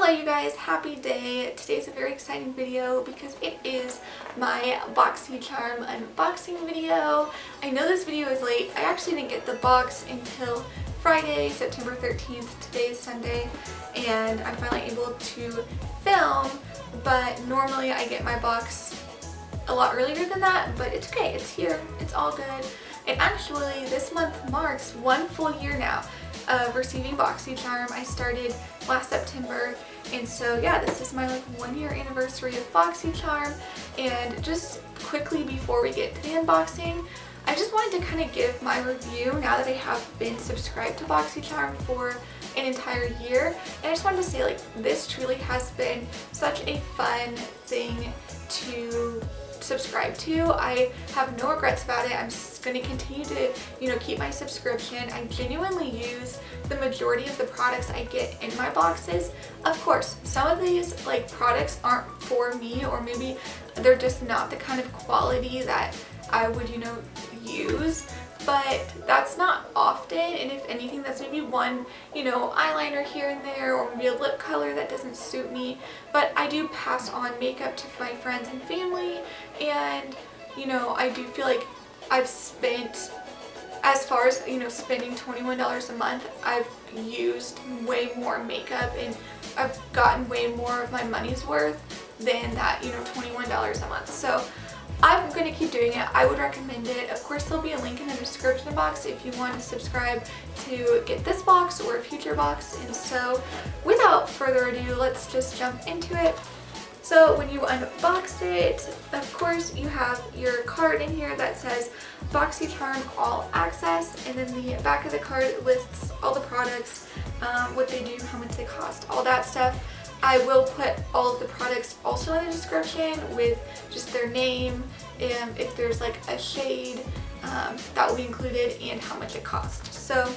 Hello you guys, happy day. Today's a very exciting video because it is my BoxyCharm unboxing video. I know this video is late. I actually didn't get the box until Friday, September 13th. Today is Sunday and I'm finally able to film, but normally I get my box a lot earlier than that, but it's okay, it's here, it's all good. And actually this month marks 1 full year now of receiving BoxyCharm. I started last September, and so yeah, this is my 1 year anniversary of BoxyCharm. And just quickly before we get to the unboxing, I just wanted to kind of give my review now that I have been subscribed to BoxyCharm for an entire year. And I just wanted to say, this truly has been such a fun thing to subscribe to. I have no regrets about it. I'm going to continue to, keep my subscription. I genuinely use the majority of the products I get in my boxes. Of course, some of these products aren't for me, or maybe they're just not the kind of quality that I would, use. But that's not often, and if anything, that's maybe one, eyeliner here and there, or maybe a lip color that doesn't suit me. But I do pass on makeup to my friends and family, and I do feel like I've spent, as far as spending $21 a month, I've used way more makeup and I've gotten way more of my money's worth than that $21 a month. So I'm going to keep doing it. I would recommend it. Of course, there'll be a link in the description box if you want to subscribe to get this box or a future box. And so without further ado, let's just jump into it. So when you unbox it, of course, you have your card in here that says BoxyCharm All Access, and then the back of the card lists all the products, what they do, how much they cost, all that stuff. I will put all of the products also in the description with just their name, and if there's a shade, that will be included, and how much it costs. So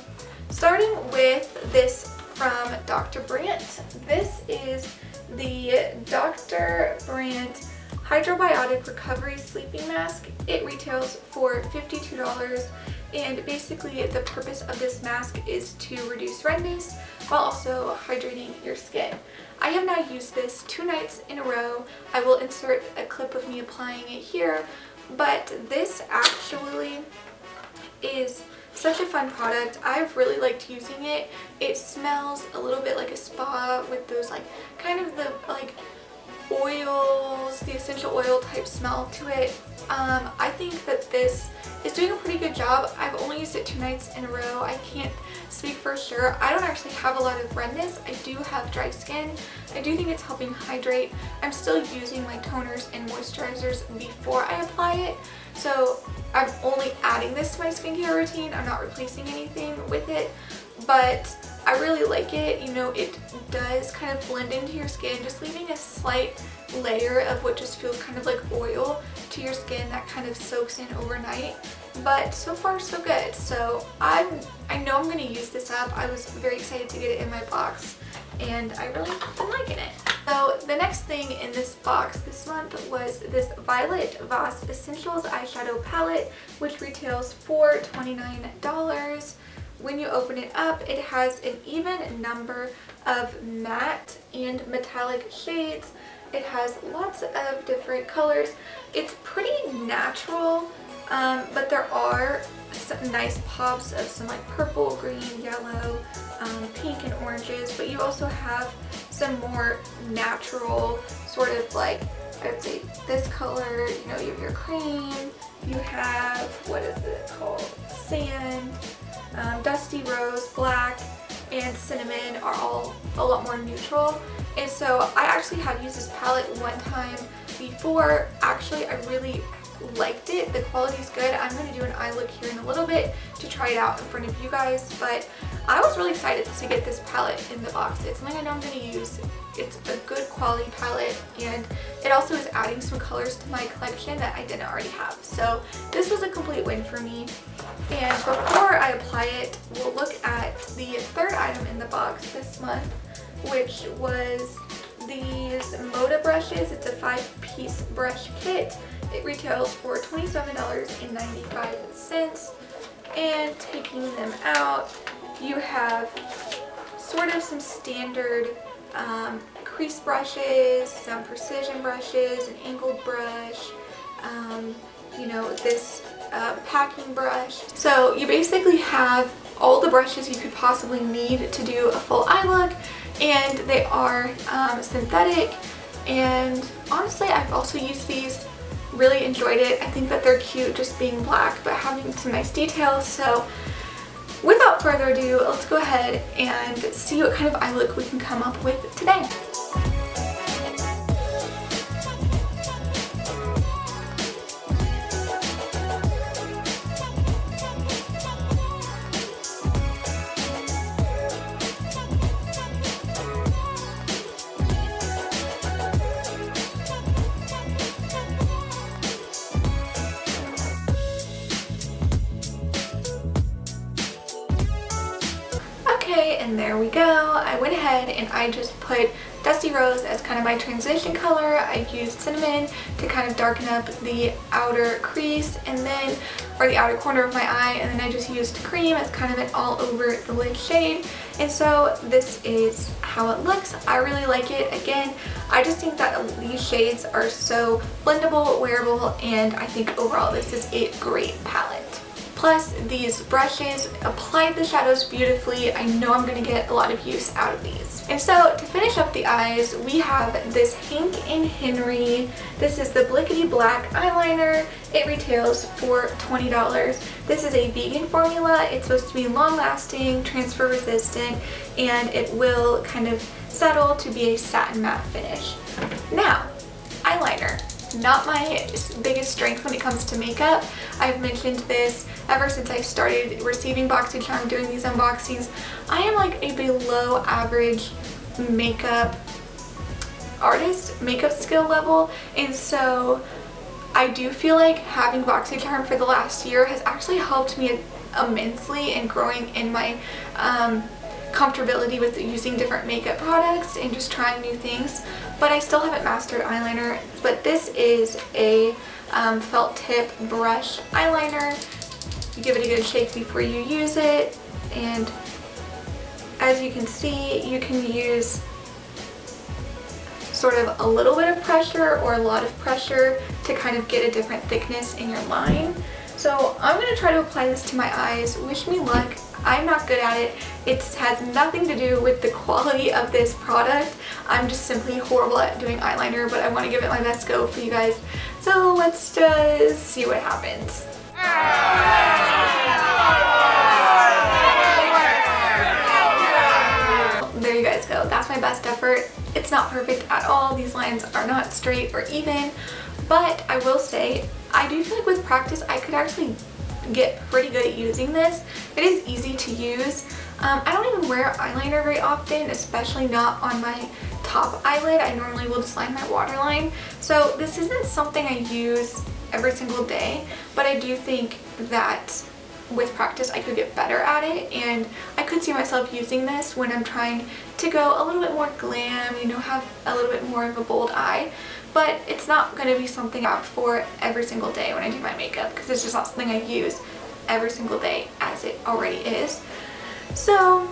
starting with this from Dr. Brandt, this is the Dr. Brandt Hydrobiotic Recovery Sleeping Mask. It retails for $52, and basically the purpose of this mask is to reduce redness while also hydrating your skin. I have now used this 2 nights in a row. I will insert a clip of me applying it here, but this actually is such a fun product. I've really liked using it. It smells a little bit like a spa with those kind of the oils, the essential oil type smell to it. I think that this is doing a pretty good job. I've only used it 2 nights in a row. I can't speak for sure. I don't actually have a lot of redness. I do have dry skin. I do think it's helping hydrate. I'm still using my toners and moisturizers before I apply it. So I'm only adding this to my skincare routine. I'm not replacing anything with it, but I really like it. It does kind of blend into your skin, just leaving a slight layer of what just feels kind of like oil to your skin that kind of soaks in overnight. But so far so good. So I know I'm going to use this up. I was very excited to get it in my box, and I really been liking it. So the next thing in this box this month was this Violet Voss Essentials Eyeshadow Palette, which retails for $29. When you open it up, it has an even number of matte and metallic shades. It has lots of different colors. It's pretty natural, but there are some nice pops of some purple, green, yellow, pink, and oranges. But you also have some more natural sort of I would say this color. You have your cream. You have, what is it called? Sand. Dusty Rose, Black, and Cinnamon are all a lot more neutral. And so I actually have used this palette one time before. Actually, I really liked it. The quality is good. I'm going to do an eye look here in a little bit to try it out in front of you guys, but I was really excited to get this palette in the box. It's something I know I'm going to use. It's a good quality palette, and it also is adding some colors to my collection that I didn't already have. So this was a complete win for me. And before I apply it, we'll look at the third item in the box this month, which was these MODA brushes. It's a 5-piece brush kit. It retails for $27.95. And taking them out, you have sort of some standard crease brushes, some precision brushes, an angled brush, you know, this packing brush. So you basically have all the brushes you could possibly need to do a full eye look, and they are synthetic, and honestly I've also used these, really enjoyed it. I think that they're cute just being black but having some nice details. So without further ado, let's go ahead and see what kind of eye look we can come up with today. Okay, and there we go. I went ahead and I just put Dusty Rose as kind of my transition color. I used Cinnamon to kind of darken up the outer crease, and then, or the outer corner of my eye, and then I just used Cream as kind of an all over the lid shade. And so this is how it looks. I really like it. Again, I just think that these shades are so blendable, wearable, and I think overall this is a great palette. Plus, these brushes apply the shadows beautifully. I know I'm going to get a lot of use out of these. And so, to finish up the eyes, we have this Hank & Henry. This is the Blickity Black eyeliner. It retails for $20. This is a vegan formula. It's supposed to be long-lasting, transfer resistant, and it will kind of settle to be a satin matte finish. Now, eyeliner. Not my biggest strength when it comes to makeup. I've mentioned this ever since I started receiving BoxyCharm, doing these unboxings. I am like a below average makeup artist, makeup skill level, and so I do feel like having BoxyCharm for the last year has actually helped me immensely in growing in my comfortability with using different makeup products and just trying new things. But I still haven't mastered eyeliner. But this is a felt tip brush eyeliner. You give it a good shake before you use it, and as you can see, you can use sort of a little bit of pressure or a lot of pressure to kind of get a different thickness in your line. So I'm going to try to apply this to my eyes. Wish me luck. I'm not good at it. It has nothing to do with the quality of this product. I'm just simply horrible at doing eyeliner, but I want to give it my best go for you guys. So let's just see what happens. There you guys go. That's my best effort. It's not perfect at all. These lines are not straight or even, but I will say I do feel like with practice I could actually get pretty good at using this. It is easy to use. I don't even wear eyeliner very often, especially not on my top eyelid. I normally will just line my waterline. So this isn't something I use every single day, but I do think that with practice I could get better at it, and I could see myself using this when I'm trying to go a little bit more glam, you know, have a little bit more of a bold eye. But it's not going to be something I opt for every single day when I do my makeup, because it's just not something I use every single day as it already is. So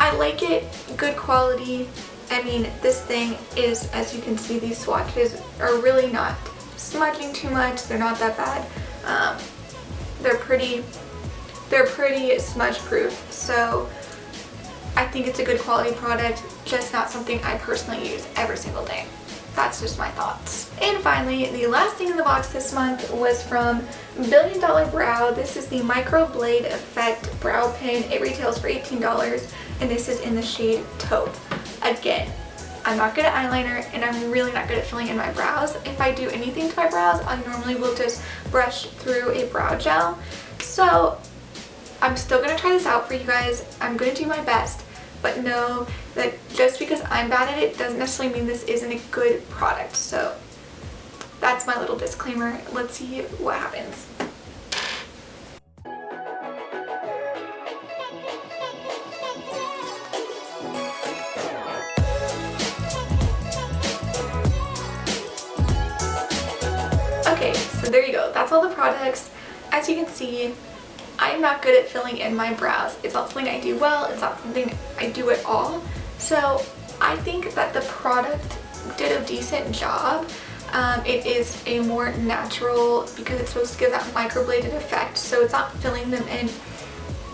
I like it, good quality. I mean, this thing is, as you can see, these swatches are really not smudging too much. They're not that bad. They're pretty smudge proof. So I think it's a good quality product, just not something I personally use every single day. That's just my thoughts. And finally, the last thing in the box this month was from Billion Dollar Brow. This is the MicroBlade Effect Brow Pen. It retails for $18, and this is in the shade Taupe. Again, I'm not good at eyeliner, and I'm really not good at filling in my brows. If I do anything to my brows, I normally will just brush through a brow gel. So I'm still going to try this out for you guys. I'm going to do my best. But know that just because I'm bad at it doesn't necessarily mean this isn't a good product. So that's my little disclaimer. Let's see what happens. Okay, so there you go. That's all the products. As you can see, I'm not good at filling in my brows. It's not something I do well. It's not something I do at all. So I think that the product did a decent job. It is a more natural, because it's supposed to give that microbladed effect, so it's not filling them in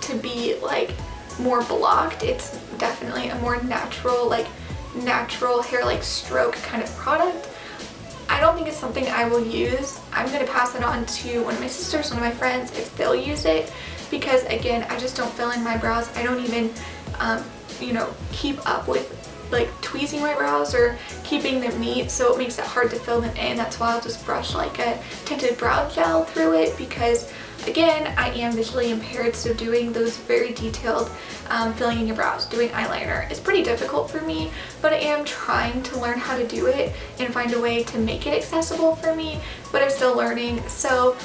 to be like more blocked. It's definitely a more natural, like natural hair like stroke kind of product. I don't think it's something I will use. I'm going to pass it on to one of my sisters, one of my friends, if they'll use it, because again, I just don't fill in my brows. I don't even you know, keep up with like tweezing my brows or keeping them neat, so it makes it hard to fill them in. That's why I'll just brush like a tinted brow gel through it, because again, I am visually impaired, so doing those very detailed filling in your brows, doing eyeliner is pretty difficult for me, but I am trying to learn how to do it and find a way to make it accessible for me, but I'm still learning. So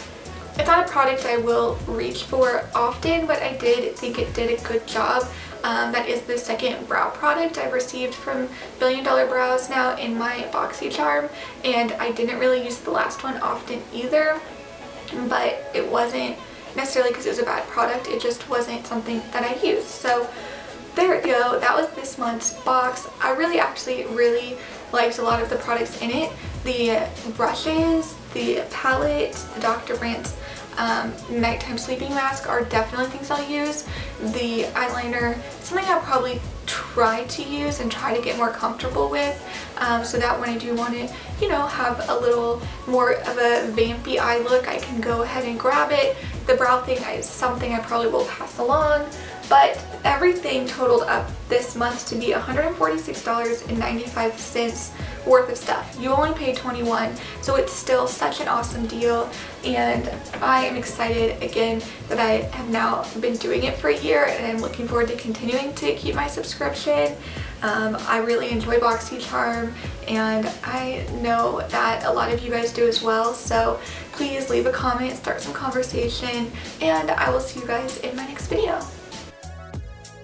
it's not a product I will reach for often, but I did think it did a good job. That is the second brow product I've received from Billion Dollar Brows now in my BoxyCharm, and I didn't really use the last one often either, but it wasn't necessarily because it was a bad product, it just wasn't something that I used. So there we go, that was this month's box. I really liked a lot of the products in it. The brushes, the palette, the Dr. Brandt's nighttime sleeping mask are definitely things I'll use. The eyeliner, something I'll probably try to use and try to get more comfortable with, so that when I do want to, you know, have a little more of a vampy eye look, I can go ahead and grab it. The brow thing is something I probably will pass along, but everything totaled up this month to be $146.95 worth of stuff. You only paid $21, so it's still such an awesome deal, and I am excited again that I have now been doing it for a year, and I'm looking forward to continuing to keep my subscription. I really enjoy BoxyCharm, and I know that a lot of you guys do as well, so please leave a comment, start some conversation, and I will see you guys in my next video.